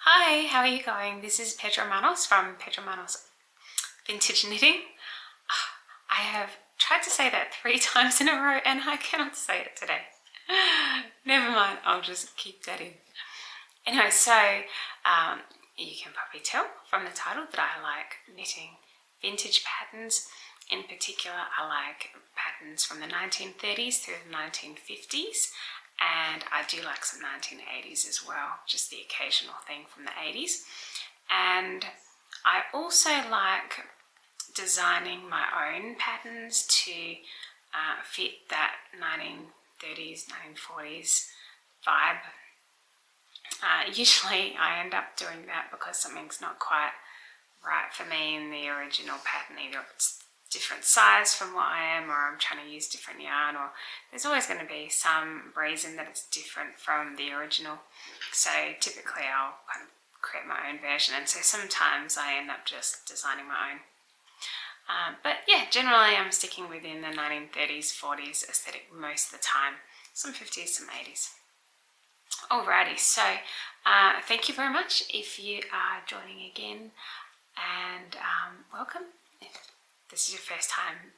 Hi, how are you going? This is Petra from Petra Vintage Knitting. I have tried to say that 3 times in a row and I cannot say it today. Never mind, I'll just keep that in. Anyway, so you can probably tell from the title that I like knitting vintage patterns. In particular, I like patterns from the 1930s through the 1950s. And I do like some 1980s as well, just the occasional thing from the 80s. And I also like designing my own patterns to fit that 1930s, 1940s vibe. Usually I end up doing that because something's not quite right for me in the original pattern. Either it's different size from what I am, or I'm trying to use different yarn, or there's always going to be some reason that it's different from the original. So typically I'll kind of create my own version, and so sometimes I end up just designing my own. But yeah, generally I'm sticking within the 1930s, 40s aesthetic most of the time, some 50s, some 80s. Alrighty, so thank you very much if you are joining again, and welcome if this is your first time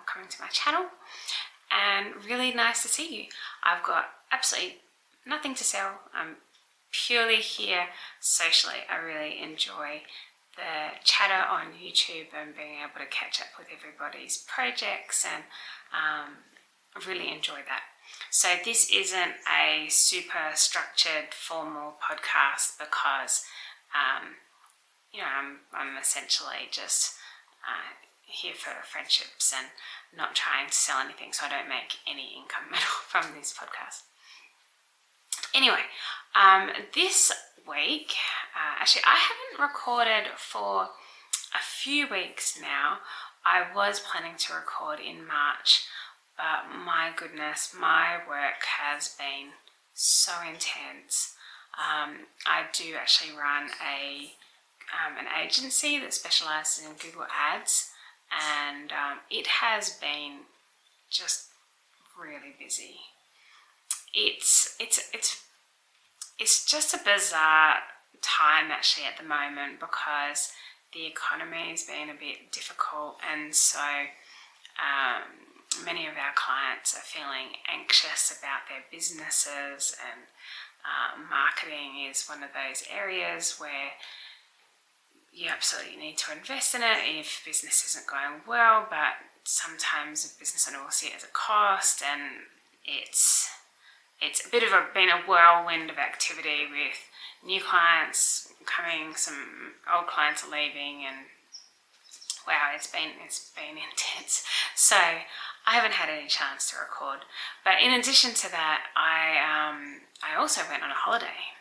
coming to my channel, and really nice to see you. I've got absolutely nothing to sell. I'm purely here socially. I really enjoy the chatter on YouTube and being able to catch up with everybody's projects, and really enjoy that. So this isn't a super structured formal podcast because you know, I'm essentially just here for friendships and not trying to sell anything, so I don't make any income at all from this podcast. Anyway, this week, actually I haven't recorded for a few weeks now. I was planning to record in March, but my goodness, my work has been so intense. I do actually run an agency that specialises in Google Ads, and it has been just really busy. It's just a bizarre time actually at the moment, because the economy has been a bit difficult, and so many of our clients are feeling anxious about their businesses, and marketing is one of those areas where you absolutely need to invest in it if business isn't going well, but sometimes a business owner will see it as a cost, and it's a bit of been a whirlwind of activity with new clients coming, some old clients are leaving, and wow, it's been intense. So I haven't had any chance to record, but in addition to that, I also went on a holiday.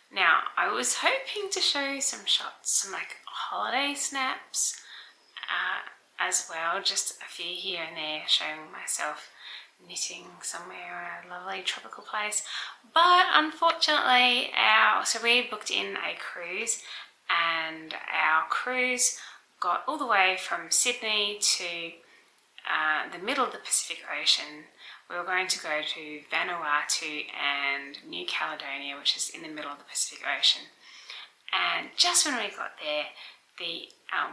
Now, I was hoping to show you some shots, some like holiday snaps as well, just a few here and there, showing myself knitting somewhere in a lovely tropical place. But unfortunately, so we booked in a cruise, and our cruise got all the way from Sydney to the middle of the Pacific Ocean. We were going to go to Vanuatu and New Caledonia, which is in the middle of the Pacific Ocean. And just when we got there,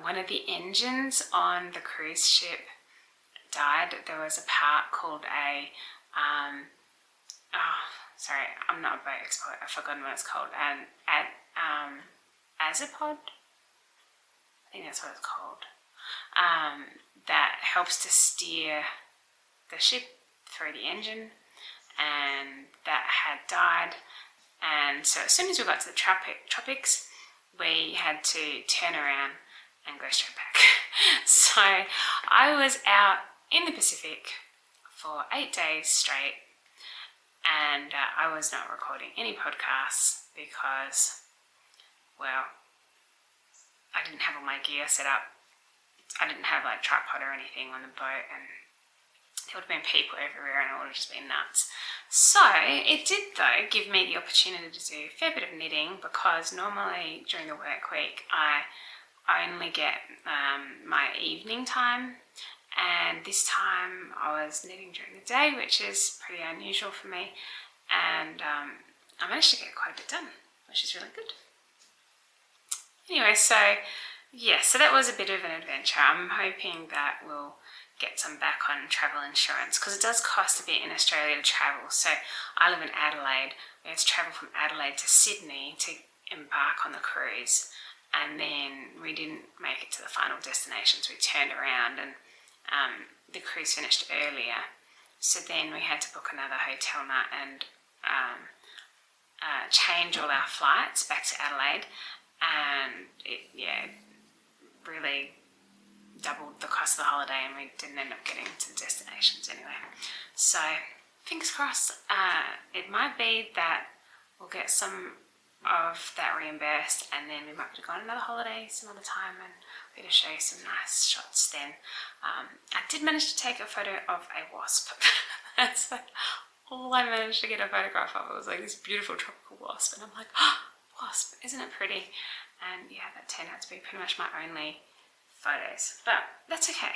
one of the engines on the cruise ship died. There was a part called sorry, I'm not a boat expert, I've forgotten what it's called, azipod? I think that's what it's called. That helps to steer the ship through the engine, and that had died. And so as soon as we got to the tropics, we had to turn around and go straight back. So I was out in the Pacific for 8 days straight, and I was not recording any podcasts because, well, I didn't have all my gear set up. I didn't have like tripod or anything on the boat, and there would have been people everywhere, and it would have just been nuts. So it did though give me the opportunity to do a fair bit of knitting, because normally during the work week I only get my evening time, and this time I was knitting during the day, which is pretty unusual for me, and I managed to get quite a bit done, which is really good. anyway, so yeah, so that was a bit of an adventure. I'm hoping that we'll get some back on travel insurance, because it does cost a bit in Australia to travel. So I live in Adelaide. We had to travel from Adelaide to Sydney to embark on the cruise, and then we didn't make it to the final destinations. We turned around and the cruise finished earlier, so then we had to book another hotel night and change all our flights back to Adelaide, and it really doubled the cost of the holiday, and we didn't end up getting to the destinations anyway. So fingers crossed, it might be that we'll get some of that reimbursed, and then we might be going on another holiday some other time and be able to show you some nice shots then. I did manage to take a photo of a wasp. That's like all I managed to get a photograph of. It was like this beautiful tropical wasp, and I'm like, oh, wasp, isn't it pretty? And yeah, that turned out to be pretty much my only photos, but that's okay.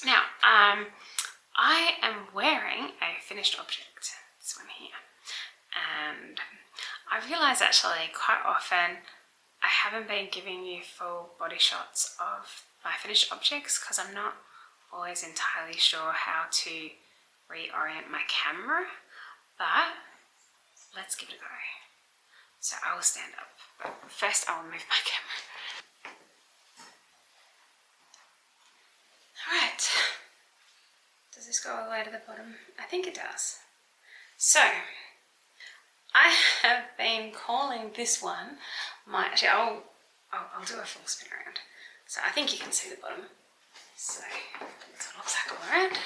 Now, I am wearing a finished object, this one here, and I realise actually quite often I haven't been giving you full body shots of my finished objects because I'm not always entirely sure how to reorient my camera, but let's give it a go. So I will stand up, but first I will move my camera. Alright, does this go all the way to the bottom? I think it does. So, I have been calling this one actually I'll do a full spin around. So I think you can see the bottom. So that's what it looks like all around.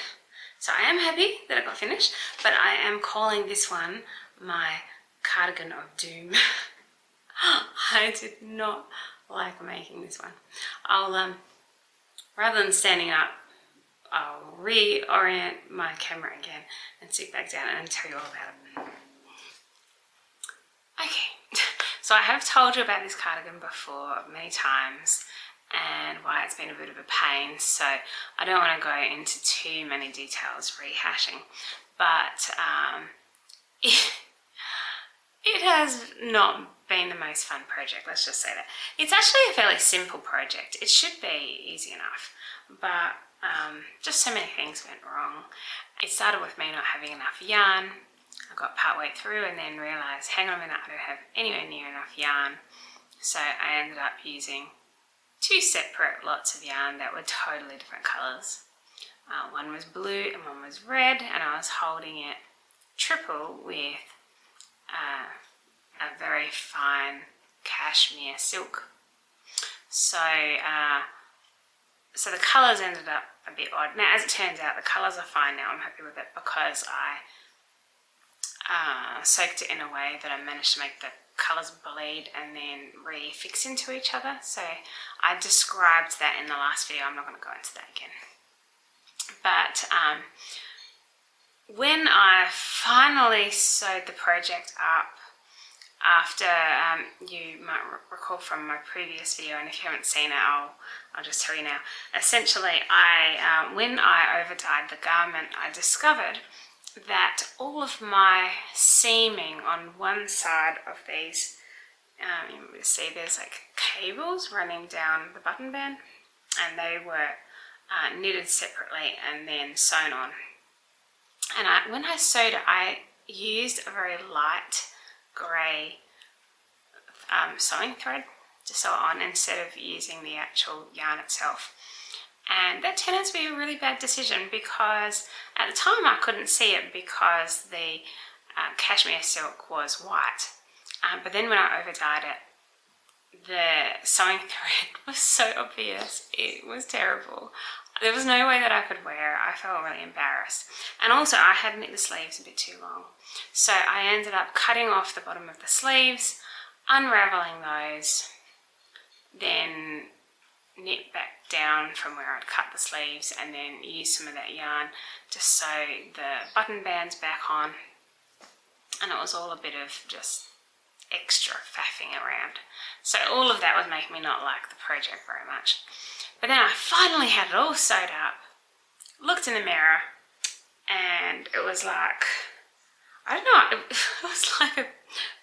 So I am happy that it got finished, but I am calling this one my cardigan of doom. I did not like making this one. I'll rather than standing up, I'll reorient my camera again and sit back down and tell you all about it. Okay, so I have told you about this cardigan before many times and why it's been a bit of a pain, so I don't want to go into too many details rehashing, but it has not been the most fun project, let's just say that. It's actually a fairly simple project. It should be easy enough, but just so many things went wrong. It started with me not having enough yarn. I got partway through and then realised, hang on a minute, I don't have anywhere near enough yarn. So I ended up using two separate lots of yarn that were totally different colours. One was blue and one was red, and I was holding it triple with a very fine cashmere silk. So the colours ended up a bit odd. Now, as it turns out, the colours are fine now. I'm happy with it because I soaked it in a way that I managed to make the colours bleed and then refix into each other. So I described that in the last video. I'm not going to go into that again. But when I finally sewed the project up, after you might recall from my previous video, and if you haven't seen it, I'll just tell you now. Essentially, when I overdyed the garment, I discovered that all of my seaming on one side of these, you see there's like cables running down the button band, and they were knitted separately and then sewn on. And when I sewed it, I used a very light grey sewing thread to sew it on instead of using the actual yarn itself. And that turned out to be a really bad decision because at the time I couldn't see it because the cashmere silk was white. But then when I overdyed it, the sewing thread was so obvious. It was terrible. There was no way that I could wear it. I felt really embarrassed. And also I had knit the sleeves a bit too long. So I ended up cutting off the bottom of the sleeves, unravelling those, then knit back down from where I'd cut the sleeves, and then use some of that yarn to sew the button bands back on. And it was all a bit of just extra faffing around. So all of that was making me not like the project very much. But then I finally had it all sewed up, looked in the mirror, and it was like, I don't know, it was like a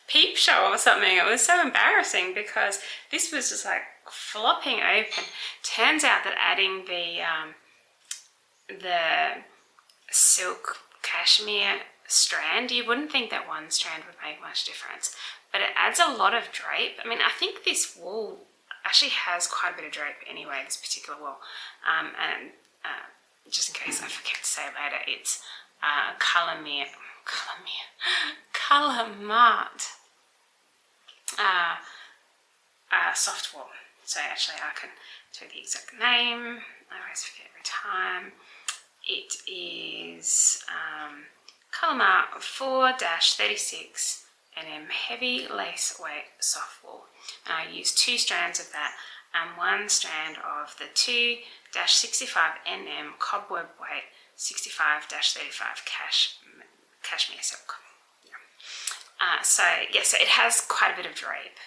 peep show or something. It was so embarrassing because this was just like flopping open. Turns out that adding the silk cashmere strand, you wouldn't think that one strand would make much difference, but it adds a lot of drape. I mean, I think this wool actually has quite a bit of drape anyway, this particular wool. And just in case I forget to say later, it's Calamart soft wool. So actually I can do the exact name. I always forget every time. It is Calamart 4-36 NM heavy lace weight soft wool. And I use 2 strands of that and 1 strand of the 2-65 NM cobweb weight 65-35 cashmere silk. Yeah. So it has quite a bit of drape.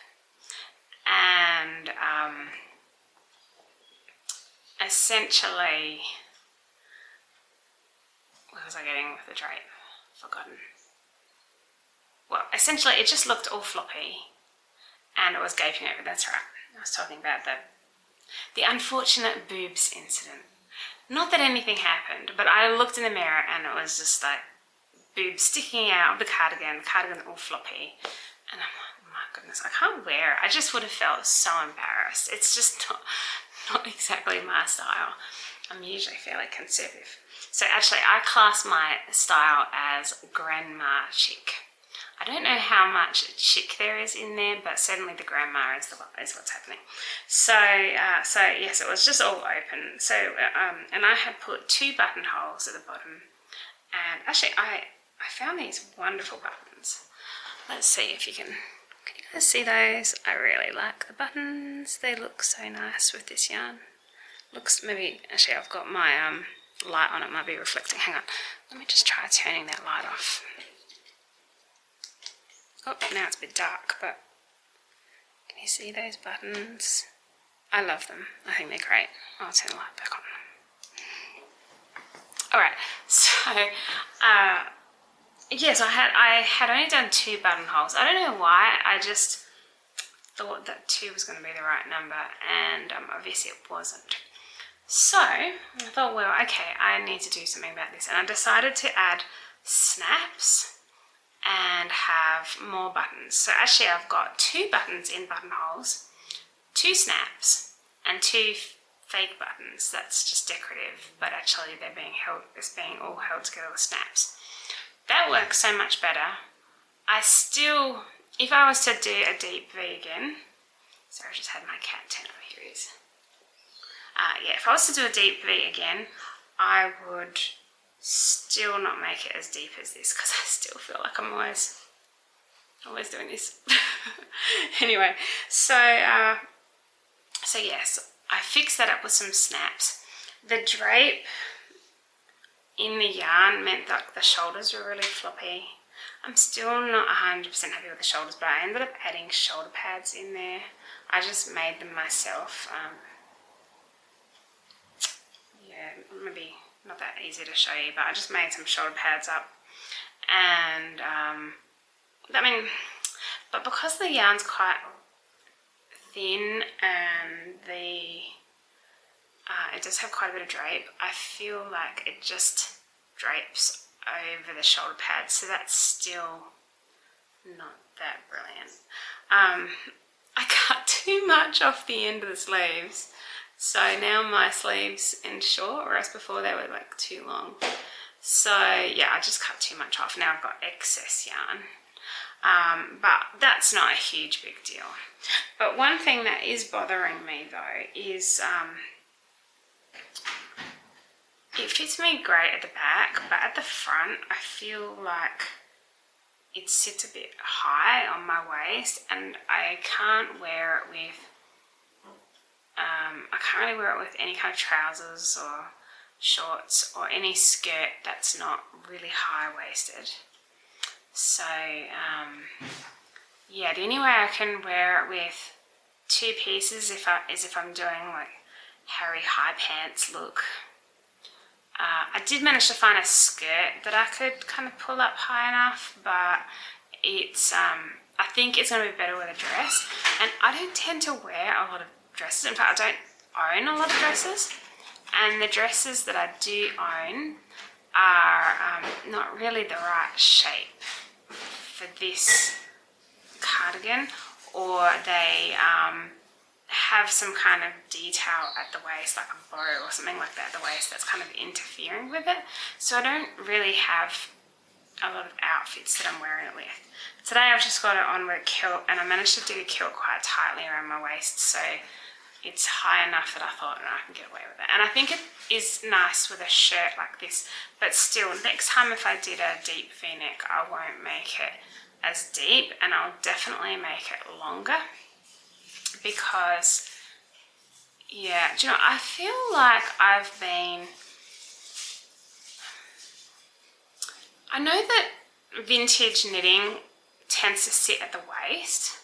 And essentially, what was I getting with the drape? Forgotten. Well, essentially it just looked all floppy and it was gaping over. That's right. I was talking about the unfortunate boobs incident. Not that anything happened, but I looked in the mirror and it was just like boobs sticking out of the cardigan all floppy. And I'm like, oh my goodness, I can't wear it. I just would have felt so embarrassed. It's just not exactly my style. I'm usually fairly conservative. So actually I class my style as grandma chic. I don't know how much chic there is in there, but certainly the grandma is what's happening. So yes, it was just all open. So and I had put 2 buttonholes at the bottom, and actually I found these wonderful buttons. Let's see if you can you guys see those? I really like the buttons. They look so nice with this yarn. Looks, maybe actually I've got my light on, it might be reflecting. Hang on, let me just try turning that light off. Oh, now it's a bit dark, but can you see those buttons? I love them. I think they're great. I'll turn the light back on. Alright, so yes, I had only done 2 buttonholes. I don't know why, I just thought that 2 was going to be the right number, and obviously it wasn't. So I thought, well, okay, I need to do something about this, and I decided to add snaps and have more buttons. So actually I've got 2 buttons in buttonholes, 2 snaps, and 2 fake buttons. That's just decorative, but actually they're being all held together with snaps. That works so much better. I still, if I was to do a deep V again, sorry, I just had my cat turn over here. He is. Yeah, if I was to do a deep V again, I would still not make it as deep as this, because I still feel like I'm always doing this. Anyway, so yes, I fixed that up with some snaps. The drape in the yarn meant that the shoulders were really floppy. I'm still not 100% happy with the shoulders, but I ended up adding shoulder pads in there. I just made them myself. Yeah, maybe not that easy to show you, but I just made some shoulder pads up. And I mean, but because the yarn's quite thin and it does have quite a bit of drape, I feel like it just drapes over the shoulder pads, so that's still not that brilliant. I cut too much off the end of the sleeves, so now my sleeves end short, whereas before they were like too long. So yeah, I just cut too much off. Now I've got excess yarn. But that's not a huge big deal. But one thing that is bothering me though is it fits me great at the back, but at the front I feel like it sits a bit high on my waist, and I can't wear it with any kind of trousers or shorts or any skirt that's not really high-waisted. So yeah, the only way I can wear it with 2 pieces is if I'm doing like Harry high pants look. I did manage to find a skirt that I could kind of pull up high enough, but it's I I think it's going to be better with a dress. And I don't tend to wear a lot of dresses. In fact, I don't own a lot of dresses. And the dresses that I do own are not really the right shape for this cardigan, or they have some kind of detail at the waist, like a bow or something like that at the waist, that's kind of interfering with it. So I don't really have a lot of outfits that I'm wearing it with. Today I've just got it on with a kilt, and I managed to do the kilt quite tightly around my waist, so it's high enough that I thought I can get away with it. And I think it is nice with a shirt like this, but still, next time if I did a deep v-neck, I won't make it as deep, and I'll definitely make it longer, because, yeah, do you know, I feel like I know that vintage knitting tends to sit at the waist,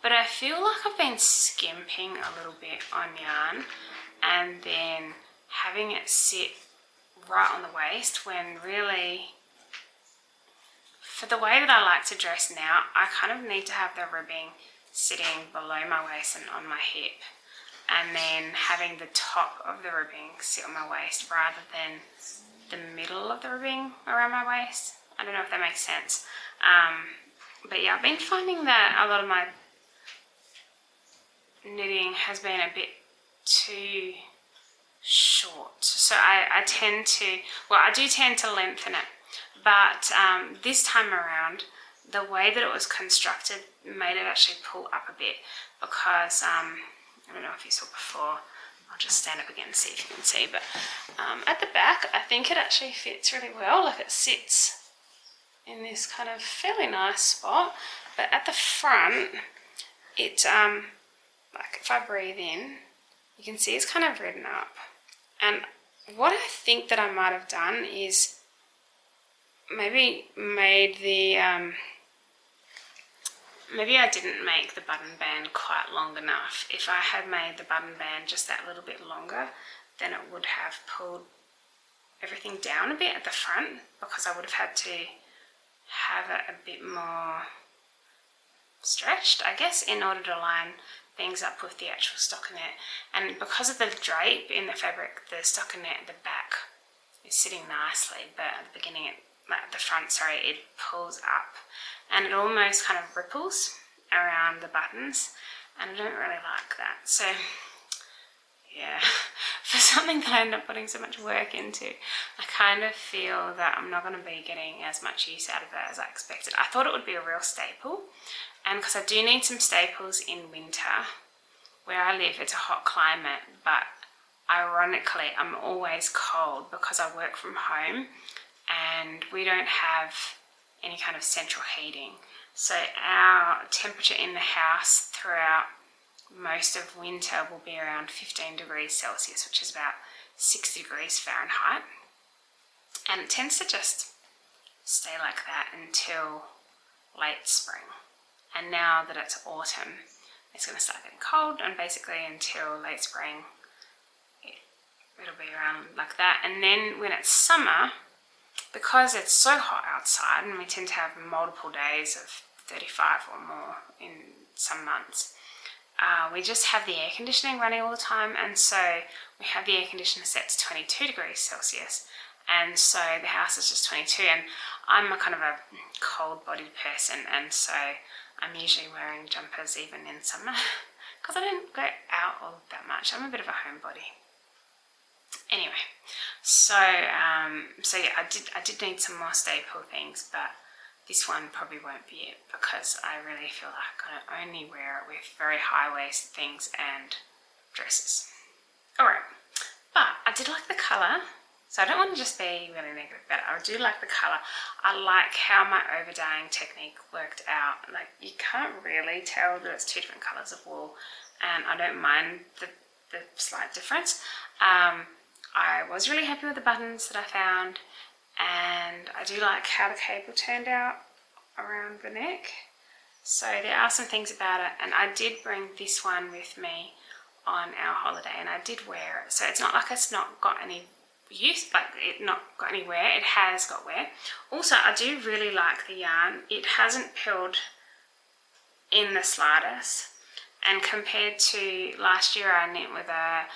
but I feel like I've been skimping a little bit on yarn and then having it sit right on the waist, when really, for the way that I like to dress now, I kind of need to have the ribbing sitting below my waist and on my hip, and then having the top of the ribbing sit on my waist rather than the middle of the ribbing around my waist. I don't know if that makes sense. But yeah, I've been finding that a lot of my knitting has been a bit too short. So I tend to, well, I do tend to lengthen it. But this time around, the way that it was constructed made it actually pull up a bit, because I don't know if you saw before. I'll just stand up again and see if you can see, but at the back I think it actually fits really well. Like, it sits in this kind of fairly nice spot, but at the front it like, if I breathe in, you can see it's kind of ridden up. And what I think that I might have done is maybe made the maybe I didn't make the button band quite long enough. If I had made the button band just that little bit longer, then it would have pulled everything down a bit at the front, because I would have had to have it a bit more stretched, I guess, in order to line things up with the actual stockinette. And because of the drape in the fabric, the stockinette at the back is sitting nicely, but at the beginning, at the front, sorry, it pulls up and it almost kind of ripples around the buttons, and I don't really like that. So yeah, for something that I end up putting so much work into, I kind of feel that I'm not going to be getting as much use out of it as I expected. I thought it would be a real staple, and because I do need some staples in winter. Where I live, it's a hot climate, but ironically I'm always cold because I work from home and we don't have any kind of central heating. So our temperature in the house throughout most of winter will be around 15 degrees Celsius, which is about 60 degrees Fahrenheit. And it tends to just stay like that until late spring. And now that it's autumn, it's going to start getting cold, and basically until late spring, it'll be around like that. And then when it's summer, because it's so hot outside and we tend to have multiple days of 35 or more in some months, we just have the air conditioning running all the time, and so we have the air conditioner set to 22 degrees Celsius, and so the house is just 22, and I'm a kind of a cold-bodied person, and so I'm usually wearing jumpers even in summer because I don't go out all that much. I'm a bit of a homebody. Anyway, so yeah, I did need some more staple things, but this one probably won't be it, because I really feel like I only wear it with very high-waisted things and dresses. Alright, but I did like the colour, so I don't want to just be really negative about it. I do like the colour. I like how my over-dyeing technique worked out. Like, you can't really tell that it's two different colours of wool, and I don't mind the slight difference. I was really happy with the buttons that I found, and I do like how the cable turned out around the neck. So there are some things about it, and I did bring this one with me on our holiday, and I did wear it. So it's not like it's not got any use, like it not got any wear. It has got wear. Also, I do really like the yarn. It hasn't peeled in the slightest. And compared to last year, I knit with a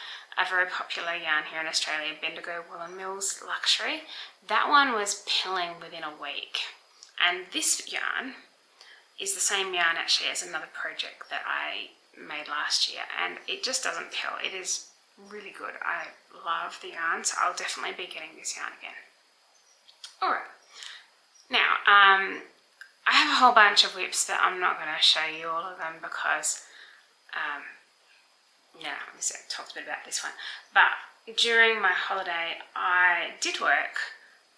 very popular yarn here in Australia, Bendigo Woolen Mills Luxury. That one was pilling within a week. And this yarn is the same yarn actually as another project that I made last year, and it just doesn't pill. It is really good. I love the yarn, so I'll definitely be getting this yarn again. Alright, now I have a whole bunch of whips, but I'm not going to show you all of them because I talked a bit about this one. But during my holiday, I did work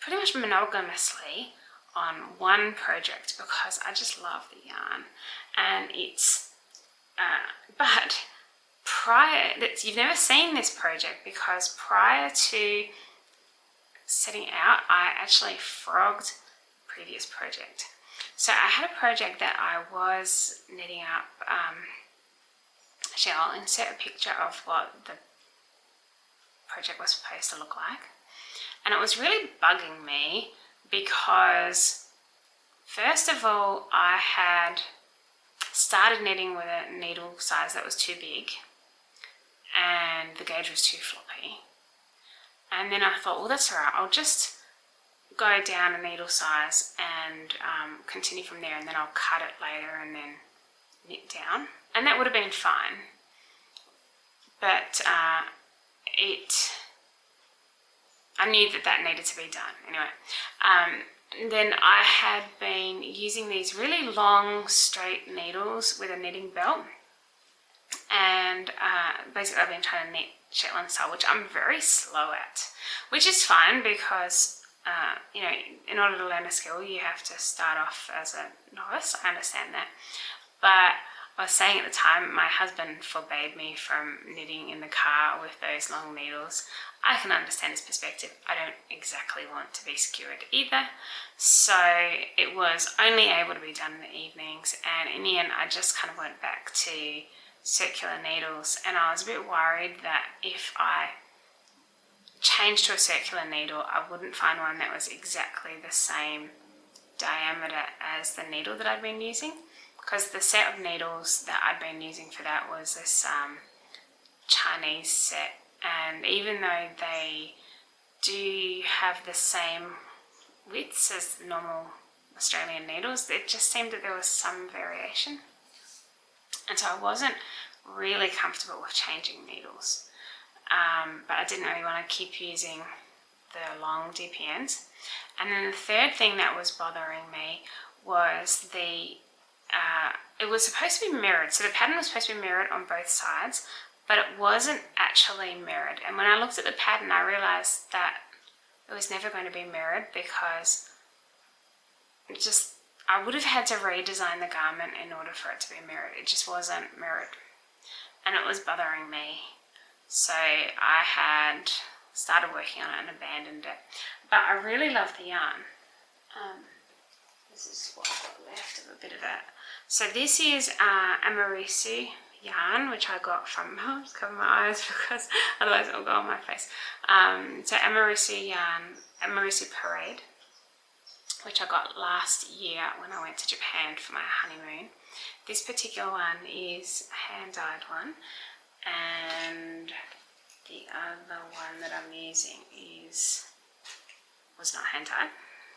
pretty much monogamously on one project because I just love the yarn, and it's but you've never seen this project because prior to setting out, I actually frogged the previous project. So I had a project that I was knitting up. Actually, I'll insert a picture of what the project was supposed to look like, and it was really bugging me because first of all, I had started knitting with a needle size that was too big and the gauge was too floppy, and then I thought, well, that's alright, I'll just go down a needle size and continue from there, and then I'll cut it later and then knit down, and that would have been fine. But I knew that needed to be done anyway. Then I had been using these really long straight needles with a knitting belt, and basically I've been trying to knit Shetland style, which I'm very slow at, which is fine because in order to learn a skill you have to start off as a novice. I understand that, but I was saying at the time, my husband forbade me from knitting in the car with those long needles. I can understand his perspective. I don't exactly want to be skewered either. So it was only able to be done in the evenings, and in the end I just kind of went back to circular needles, and I was a bit worried that if I changed to a circular needle I wouldn't find one that was exactly the same diameter as the needle that I'd been using, because the set of needles that I'd been using for that was this Chinese set, and even though they do have the same widths as normal Australian needles, it just seemed that there was some variation, and so I wasn't really comfortable with changing needles, but I didn't really want to keep using the long DPNs. And then the third thing that was bothering me was it was supposed to be mirrored, so the pattern was supposed to be mirrored on both sides, but it wasn't actually mirrored. And when I looked at the pattern I realised that it was never going to be mirrored because I would have had to redesign the garment in order for it to be mirrored. It just wasn't mirrored, and it was bothering me. So I had started working on it and abandoned it, but I really love the yarn. This is what I've got left of a bit of it. So this is Amarisu yarn, which I got from, I'll just cover my eyes because otherwise it'll go on my face. So Amarisu yarn, Amarisu Parade, which I got last year when I went to Japan for my honeymoon. This particular one is a hand-dyed one, and the other one that I'm using was not hand-dyed.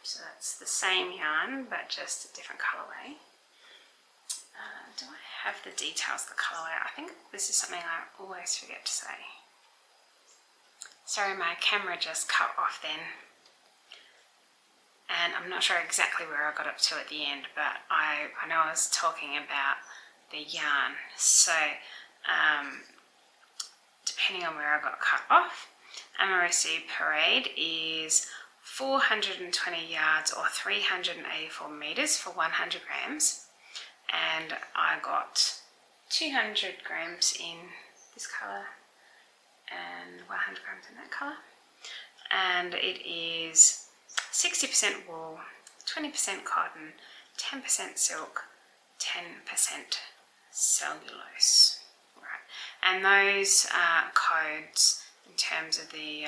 So that's the same yarn, but just a different colourway. Do I have the details of the colourway? I think this is something I always forget to say. Sorry, my camera just cut off then. And I'm not sure exactly where I got up to at the end, but I know I was talking about the yarn. So, depending on where I got cut off, Amarisu Parade is 420 yards or 384 meters for 100 grams, and I got 200 grams in this color and 100 grams in that color, and it is 60% wool, 20% cotton, 10% silk, 10% cellulose. Right, and those codes in terms of the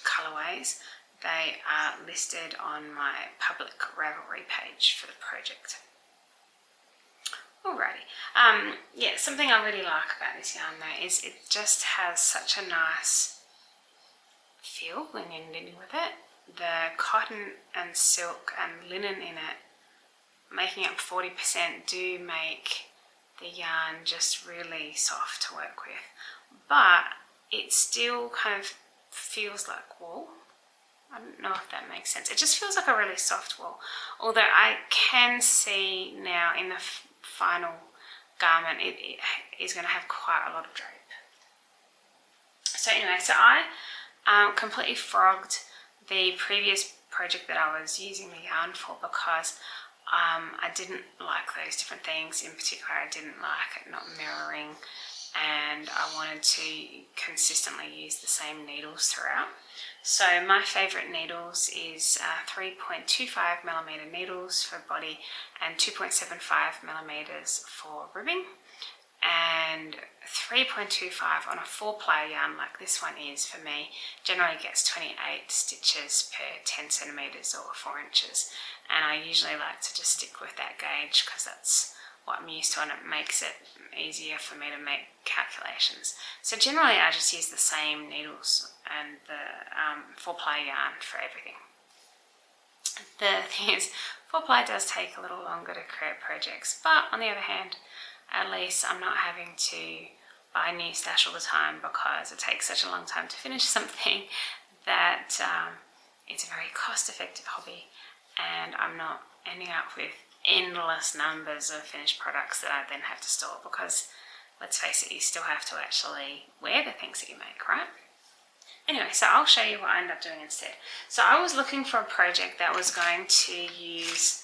colorways, they are listed on my public Ravelry page for the project. Alrighty. Yeah, something I really like about this yarn though is it just has such a nice feel when you're knitting with it. The cotton and silk and linen in it, making up 40%, do make the yarn just really soft to work with. But it still kind of feels like wool. I don't know if that makes sense. It just feels like a really soft wool. Although I can see now in the final garment it is going to have quite a lot of drape. So anyway, so I completely frogged the previous project that I was using the yarn for because I didn't like those different things. In particular, I didn't like it not mirroring, and I wanted to consistently use the same needles throughout. So my favourite needles is 3.25mm needles for body and 2.75mm for ribbing, and 3.25 on a 4-ply yarn like this one is for me generally gets 28 stitches per 10 centimetres or 4 inches, and I usually like to just stick with that gauge because that's what I'm used to and it makes it easier for me to make calculations. So generally I just use the same needles and the 4-ply yarn for everything. The thing is, 4-ply does take a little longer to create projects, but on the other hand, at least I'm not having to buy new stash all the time because it takes such a long time to finish something that it's a very cost-effective hobby, and I'm not ending up with endless numbers of finished products that I then have to store because, let's face it, you still have to actually wear the things that you make, right? Anyway, so I'll show you what I ended up doing instead. So I was looking for a project that was going to use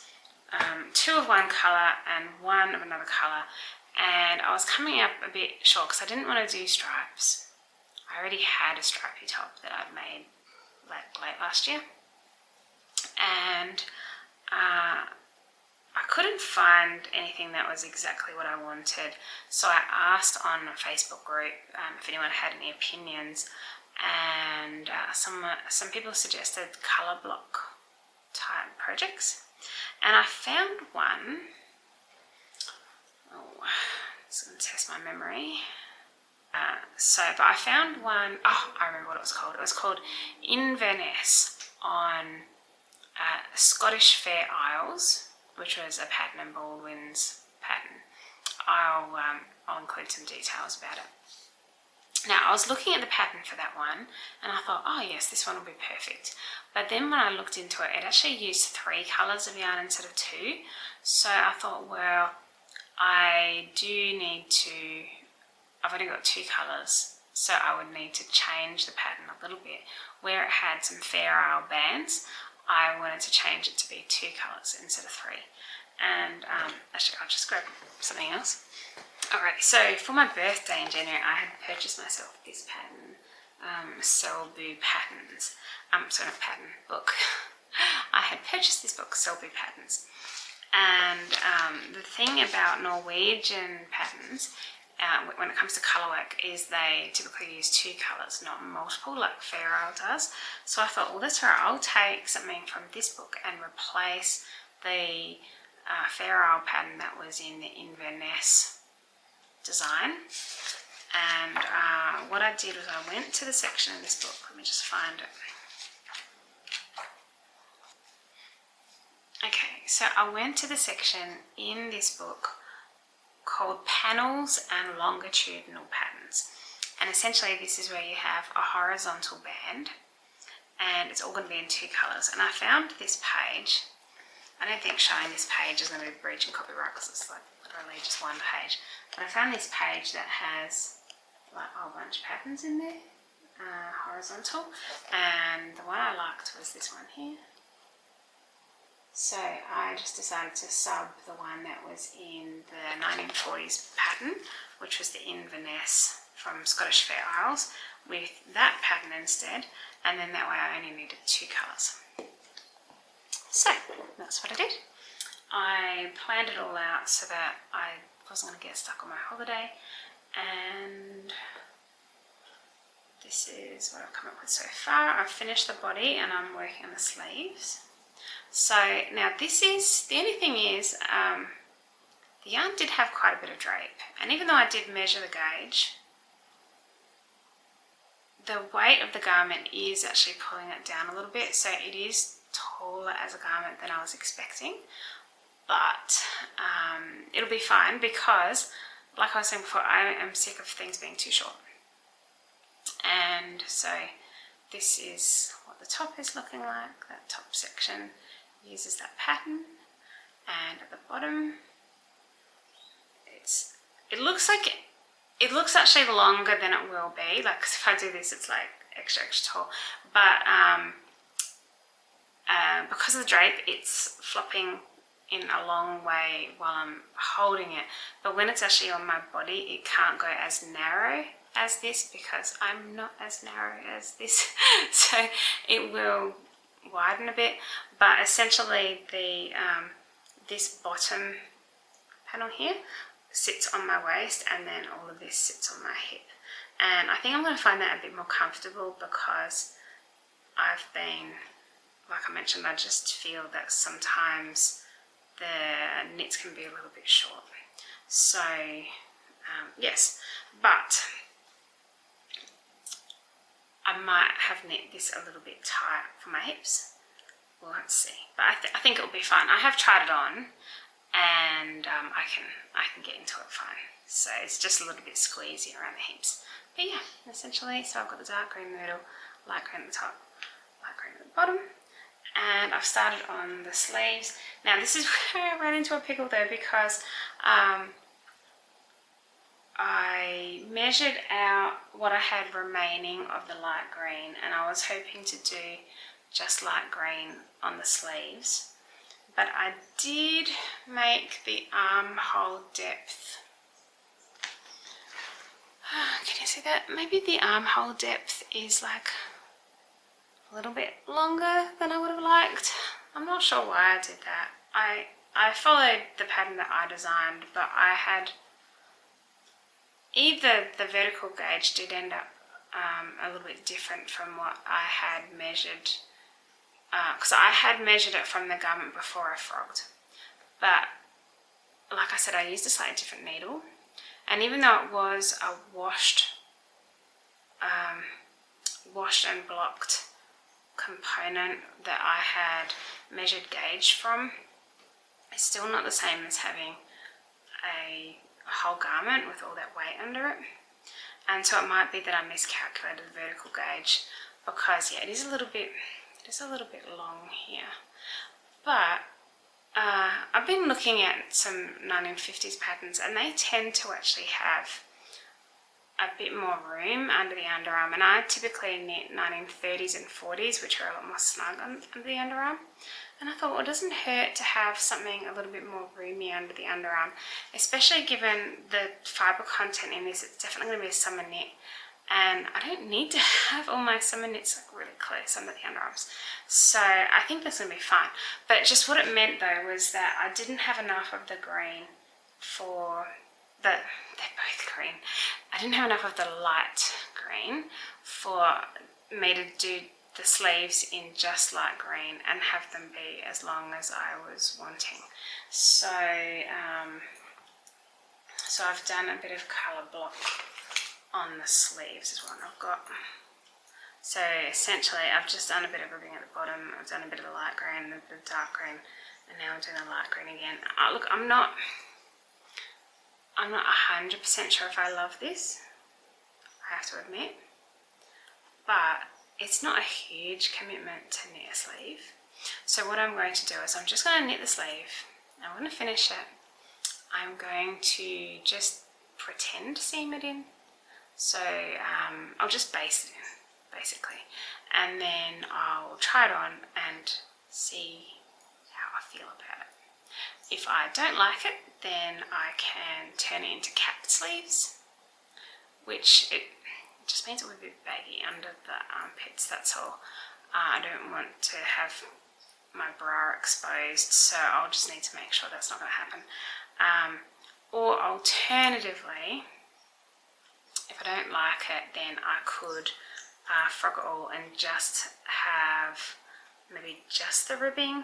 2 of one colour and 1 of another colour, and I was coming up a bit short because I didn't want to do stripes. I already had a stripy top that I'd made late last year, and I couldn't find anything that was exactly what I wanted, so I asked on a Facebook group if anyone had any opinions, and some people suggested colour block type projects, and I found one. Oh, just going to test my memory. But I found one. Oh, I remember what it was called. It was called Inverness on Scottish Fair Isles, which was a Pattern and Baldwin's pattern. I'll include some details about it. Now, I was looking at the pattern for that one, and I thought, oh yes, this one will be perfect. But then when I looked into it, it actually used 3 colours of yarn instead of 2. So I thought, well, I've only got 2 colours, so I would need to change the pattern a little bit. Where it had some Fair Isle bands, I wanted to change it to be 2 colours instead of 3. And actually, I'll just grab something else. Alright, so for my birthday in January, I had purchased myself this pattern, Selbu Patterns. Sorry, not pattern, book. I had purchased this book, Selbu Patterns. And the thing about Norwegian patterns, when it comes to colour work, is they typically use 2 colours, not multiple like Fair Isle does. So I thought, well, that's right, I'll take something from this book and replace the Fair Isle pattern that was in the Inverness design. And what I did was I went to the section in this book, let me just find it. Okay, so I went to the section in this book called Panels and Longitudinal Patterns, and essentially this is where you have a horizontal band and it's all going to be in 2 colours. And I found this page. I don't think showing this page is going to be breaching copyright because it's like literally just one page, but I found this page that has like a whole bunch of patterns in there, horizontal, and the one I liked was this one here. So I just decided to sub the one that was in the 1940s pattern, which was the Inverness from Scottish Fair Isles, with that pattern instead, and then that way I only needed 2 colours. So that's what I did. I planned it all out so that I wasn't going to get stuck on my holiday, and this is what I've come up with so far. I've finished the body and I'm working on the sleeves. So now this is, the only thing is, the yarn did have quite a bit of drape, and even though I did measure the gauge, the weight of the garment is actually pulling it down a little bit, so it is taller as a garment than I was expecting, but it'll be fine because, like I was saying before, I am sick of things being too short. And so this is what the top is looking like. That top section uses that pattern, and at the bottom it looks actually longer than it will be. Like, 'cause if I do this, it's like extra tall, but because of the drape, it's flopping in a long way while I'm holding it, but when it's actually on my body, it can't go as narrow as this because I'm not as narrow as this. So it will widen a bit, but essentially the this bottom panel here sits on my waist, and then all of this sits on my hip, and I think I'm going to find that a bit more comfortable because I've been, like I mentioned, I just feel that sometimes the knits can be a little bit short. So yes, but I might have knit this a little bit tight for my hips. We'll have to see, but I think it'll be fine. I have tried it on, and I can get into it fine. So it's just a little bit squeezy around the hips. But yeah, essentially, so I've got the dark green in the middle, light green at the top, light green at the bottom, and I've started on the sleeves. Now this is where I ran into a pickle though, because I measured out what I had remaining of the light green, and I was hoping to do just light green on the sleeves, but I did make the armhole depth. Can you see that? Maybe the armhole depth is like a little bit longer than I would have liked. I'm not sure why I did that. I followed the pattern that I designed, but I had either the vertical gauge did end up a little bit different from what I had measured, because I had measured it from the garment before I frogged, but like I said, I used a slightly different needle, and even though it was a washed and blocked component that I had measured gauge from, it's still not the same as having a whole garment with all that weight under it. And so it might be that I miscalculated the vertical gauge, because yeah, it is a little bit long here. But I've been looking at some 1950s patterns, and they tend to actually have a bit more room under the underarm, and I typically knit 1930s and 40s, which are a lot more snug under the underarm. And I thought, well, it doesn't hurt to have something a little bit more roomy under the underarm, especially given the fibre content in this. It's definitely going to be a summer knit, and I don't need to have all my summer knits like really close under the underarms. So I think that's going to be fine. But just what it meant though was that I didn't have enough of the green for they're both green. I didn't have enough of the light green for me to do the sleeves in just light green and have them be as long as I was wanting. So so I've done a bit of colour block on the sleeves is what I've got. So essentially I've just done a bit of ribbing at the bottom, I've done a bit of the light green, a bit of dark green, and now I'm doing the light green again. Look, I'm not 100% sure if I love this, I have to admit, but it's not a huge commitment to knit a sleeve. So what I'm going to do is I'm just going to knit the sleeve, I'm going to finish it, I'm going to just pretend seam it in, so I'll just base it in basically, and then I'll try it on and see how I feel about it. If I don't like it, then I can turn it into capped sleeves, which it just means it will be a bit baggy under the armpits, that's all. I don't want to have my bra exposed, so I'll just need to make sure that's not going to happen. Or alternatively, if I don't like it, then I could frog it all and just have maybe just the ribbing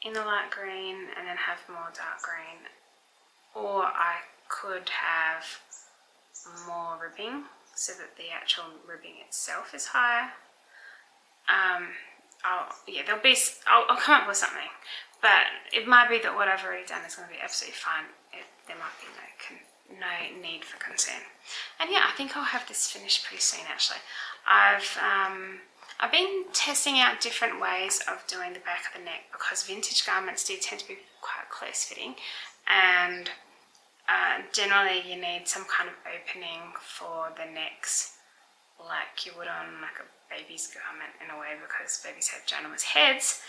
in the light green, and then have more dark green or I could have more ribbing so that the actual ribbing itself is higher. I'll come up with something, but it might be that what I've already done is going to be absolutely fine. There might be no need for concern. And yeah, I think I'll have this finished pretty soon. Actually, I've been testing out different ways of doing the back of the neck, because vintage garments do tend to be quite close fitting, and generally you need some kind of opening for the necks, like you would on like a baby's garment in a way, because babies have ginormous heads.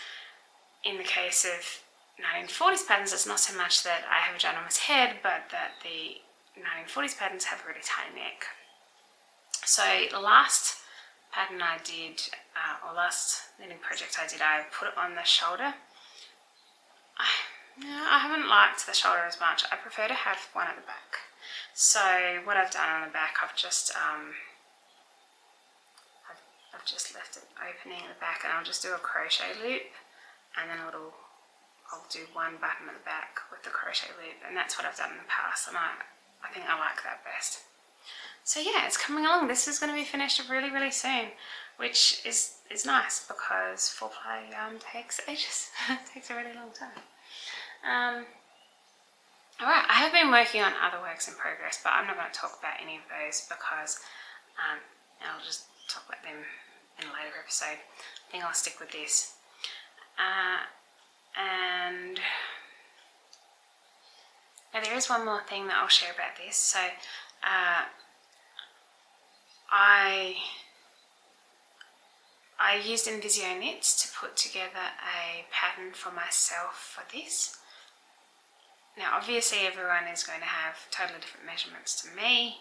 In the case of 1940s patterns, it's not so much that I have a ginormous head, but that the 1940s patterns have a really tiny neck. So the last pattern I did, or last knitting project I did, I put it on the shoulder. I haven't liked the shoulder as much. I prefer to have one at the back. So what I've done on the back, I've just left it opening at the back, and I'll just do a crochet loop, and then I'll do one button at the back with the crochet loop, and that's what I've done in the past, and I think I like that best. So yeah, it's coming along. This is going to be finished really, really soon, which is nice, because foreplay takes ages. It takes a really long time. Alright, I have been working on other works in progress, but I'm not going to talk about any of those, because I'll just talk about them in a later episode. I think I'll stick with this. And now there is one more thing that I'll share about this. So I used Invisio Knits to put together a pattern for myself for this. Now obviously everyone is going to have totally different measurements to me,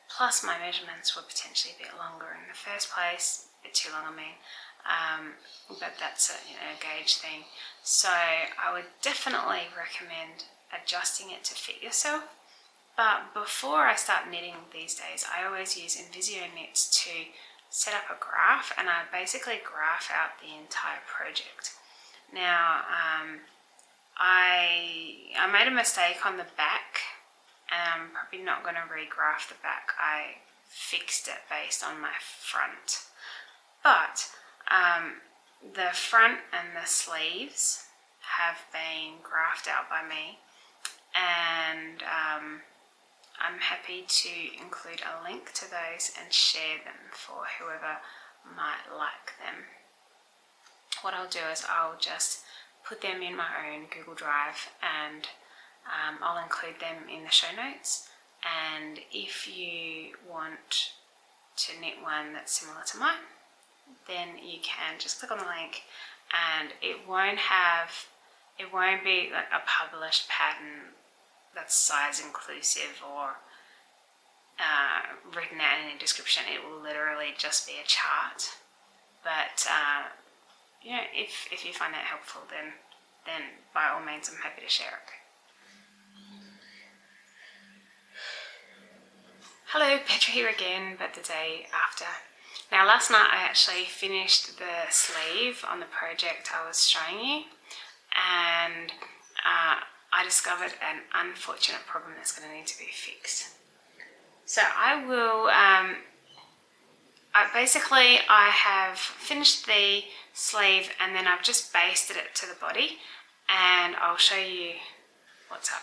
plus my measurements were potentially a bit longer in the first place, a bit too long I mean, but that's a gauge thing. So I would definitely recommend adjusting it to fit yourself. But before I start knitting these days, I always use Invisio Knits to set up a graph, and I basically graph out the entire project. Now I made a mistake on the back, and I'm probably not going to regraph the back. I fixed it based on my front, but the front and the sleeves have been graphed out by me, and I'm happy to include a link to those and share them for whoever might like them. What I'll do is I'll just put them in my own Google Drive, and I'll include them in the show notes. And if you want to knit one that's similar to mine, then you can just click on the link, and it won't be like a published pattern that's size inclusive or written out in a description. It will literally just be a chart. But if you find that helpful, then by all means I'm happy to share it. Hello, Petra here again, but the day after. Now last night I actually finished the sleeve on the project I was showing you, and I discovered an unfortunate problem that's going to need to be fixed. So I will, I have finished the sleeve, and then I've just basted it to the body, and I'll show you what's up.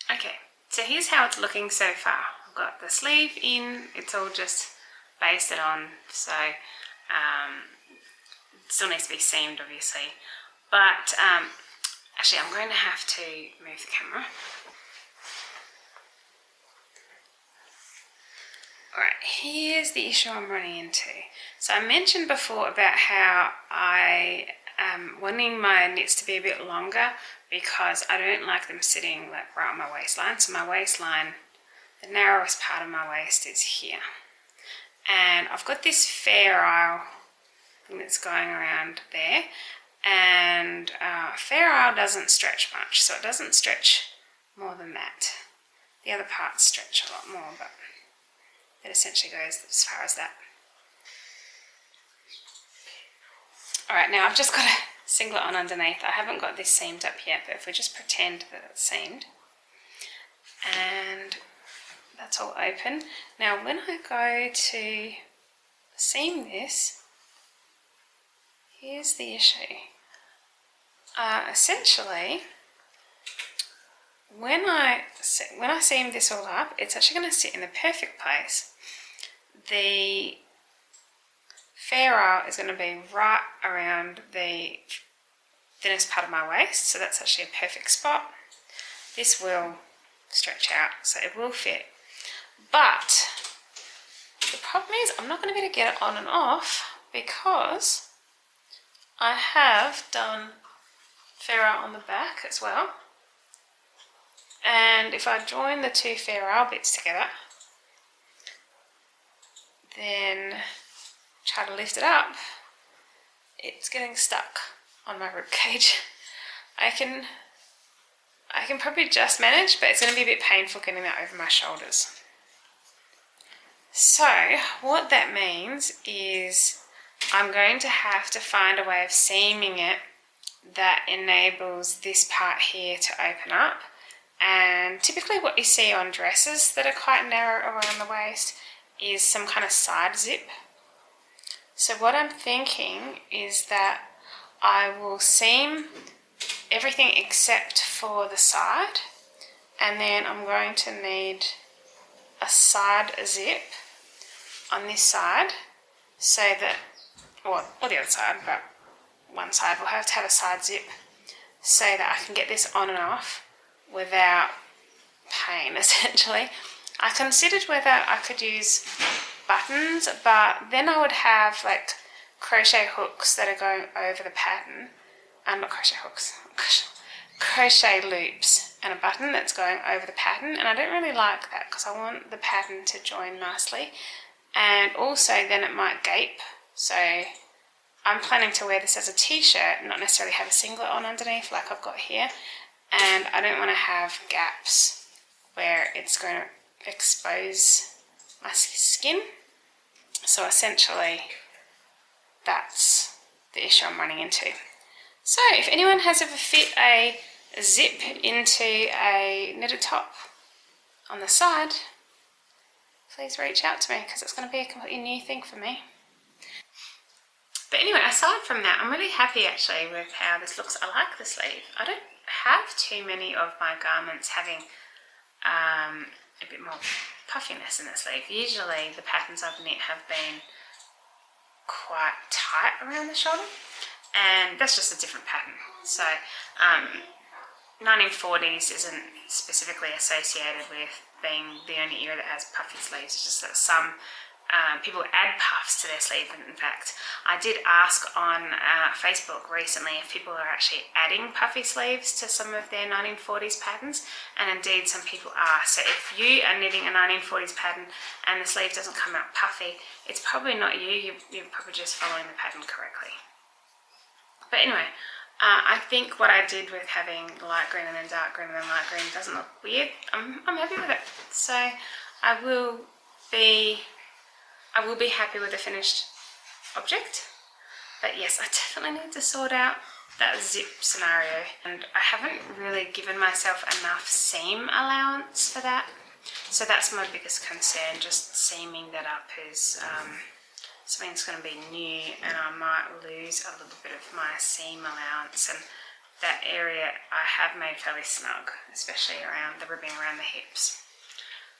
Okay, so here's how it's looking so far. I've got the sleeve in, it's all just basted on, so it still needs to be seamed obviously, but actually I'm going to have to move the camera. Alright, here's the issue I'm running into. So I mentioned before about how I am wanting my knits to be a bit longer, because I don't like them sitting like right on my waistline. So my waistline, the narrowest part of my waist is here. And I've got this Fair Isle thing that's going around there, and Fair Isle doesn't stretch much, so it doesn't stretch more than that. The other parts stretch a lot more, but it essentially goes as far as that. Alright, now I've just got a singlet on underneath. I haven't got this seamed up yet, but if we just pretend that it's seamed, and that's all open. Now when I go to seam this, here's the issue. Essentially, when I seam this all up, it's actually going to sit in the perfect place. The ferrule is going to be right around the thinnest part of my waist, so that's actually a perfect spot. This will stretch out, so it will fit. But the problem is I'm not going to be able to get it on and off because I have done ferrule on the back as well. And if I join the two ferrule bits together, then try to lift it up, it's getting stuck on my rib cage. I can probably just manage, but it's going to be a bit painful getting that over my shoulders. So what that means is I'm going to have to find a way of seaming it that enables this part here to open up. And typically what you see on dresses that are quite narrow around the waist is some kind of side zip. So what I'm thinking is that I will seam everything except for the side, and then I'm going to need a side zip on this side, so that, or the other side, but one side will have to have a side zip so that I can get this on and off without pain, essentially. I considered whether I could use buttons, but then I would have like crochet hooks that are going over the pattern, not crochet hooks, crochet loops, and a button that's going over the pattern, and I don't really like that because I want the pattern to join nicely, and also then it might gape. So I'm planning to wear this as a t-shirt, not necessarily have a singlet on underneath like I've got here, and I don't want to have gaps where it's going to expose my skin. So essentially that's the issue I'm running into. So if anyone has ever fit a zip into a knitted top on the side, please reach out to me because it's going to be a completely new thing for me. But anyway, aside from that, I'm really happy actually with how this looks. I like the sleeve. I don't have too many of my garments having a bit more puffiness in the sleeve. Usually the patterns I've knit have been quite tight around the shoulder, and that's just a different pattern. So 1940s isn't specifically associated with being the only era that has puffy sleeves. It's just that some people add puffs to their sleeve. In fact, I did ask on Facebook recently if people are actually adding puffy sleeves to some of their 1940s patterns, and indeed some people are. So if you are knitting a 1940s pattern and the sleeve doesn't come out puffy, it's probably not you. You're probably just following the pattern correctly. But anyway, I think what I did with having light green and then dark green and then light green doesn't look weird. I'm happy with it. So I will be happy with the finished object. But yes, I definitely need to sort out that zip scenario, and I haven't really given myself enough seam allowance for that. So that's my biggest concern, just seaming that up is something that's going to be new, and I might lose a little bit of my seam allowance, and that area I have made fairly snug, especially around the ribbing around the hips.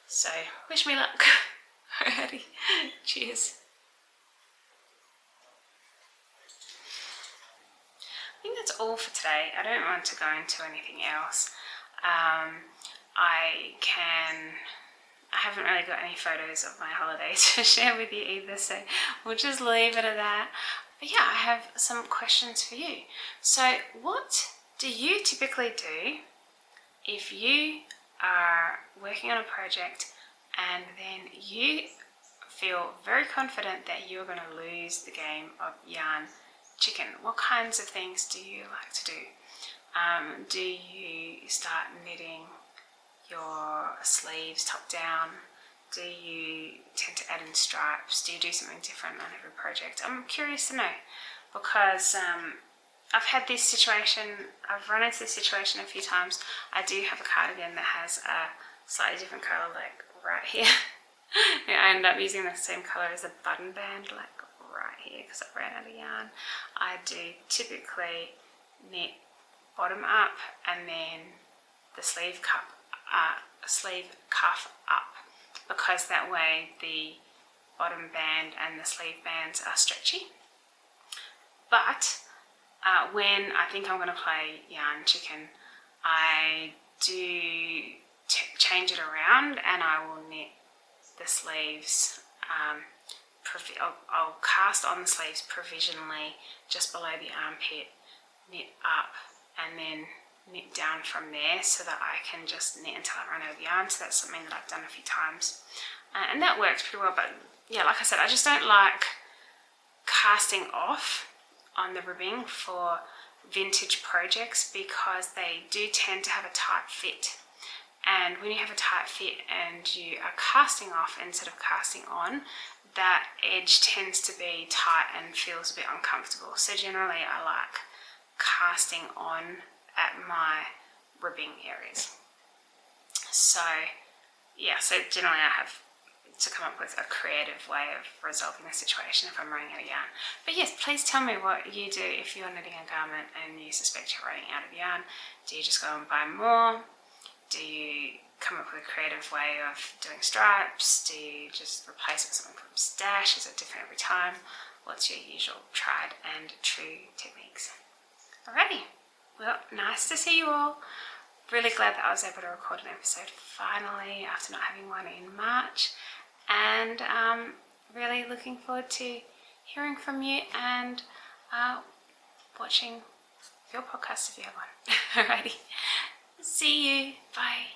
So wish me luck. Alrighty, cheers. I think that's all for today. I don't want to go into anything else. I haven't really got any photos of my holiday to share with you either, so we'll just leave it at that. But yeah, I have some questions for you. So what do you typically do if you are working on a project and then you feel very confident that you're going to lose the game of yarn chicken? What kinds of things do you like to do? Do you start knitting your sleeves top down? Do you tend to add in stripes? Do you do something different on every project? I'm curious to know, because I've had this situation, I've run into this situation a few times. I do have a cardigan that has a slightly different colour, like right here. I ended up using the same colour as a button band, like right here, because I ran out of yarn. I do typically knit bottom up and then the sleeve cuff up, because that way the bottom band and the sleeve bands are stretchy. But when I think I'm going to play yarn chicken, I do change it around and I will knit the sleeves. I'll cast on the sleeves provisionally just below the armpit, knit up, and then knit down from there, so that I can just knit until I run out of yarn. So that's something that I've done a few times, and that works pretty well. But yeah, like I said, I just don't like casting off on the ribbing for vintage projects, because they do tend to have a tight fit. And when you have a tight fit and you are casting off instead of casting on, that edge tends to be tight and feels a bit uncomfortable. So generally I like casting on at my ribbing areas. So yeah, so generally I have to come up with a creative way of resolving the situation if I'm running out of yarn. But yes, please tell me what you do if you're knitting a garment and you suspect you're running out of yarn. Do you just go and buy more? Do you come up with a creative way of doing stripes? Do you just replace it with something from stash? Is it different every time? What's your usual tried and true techniques? Alrighty, well, nice to see you all. Really glad that I was able to record an episode finally after not having one in March, and really looking forward to hearing from you and watching your podcast if you have one. Alrighty, see you, bye.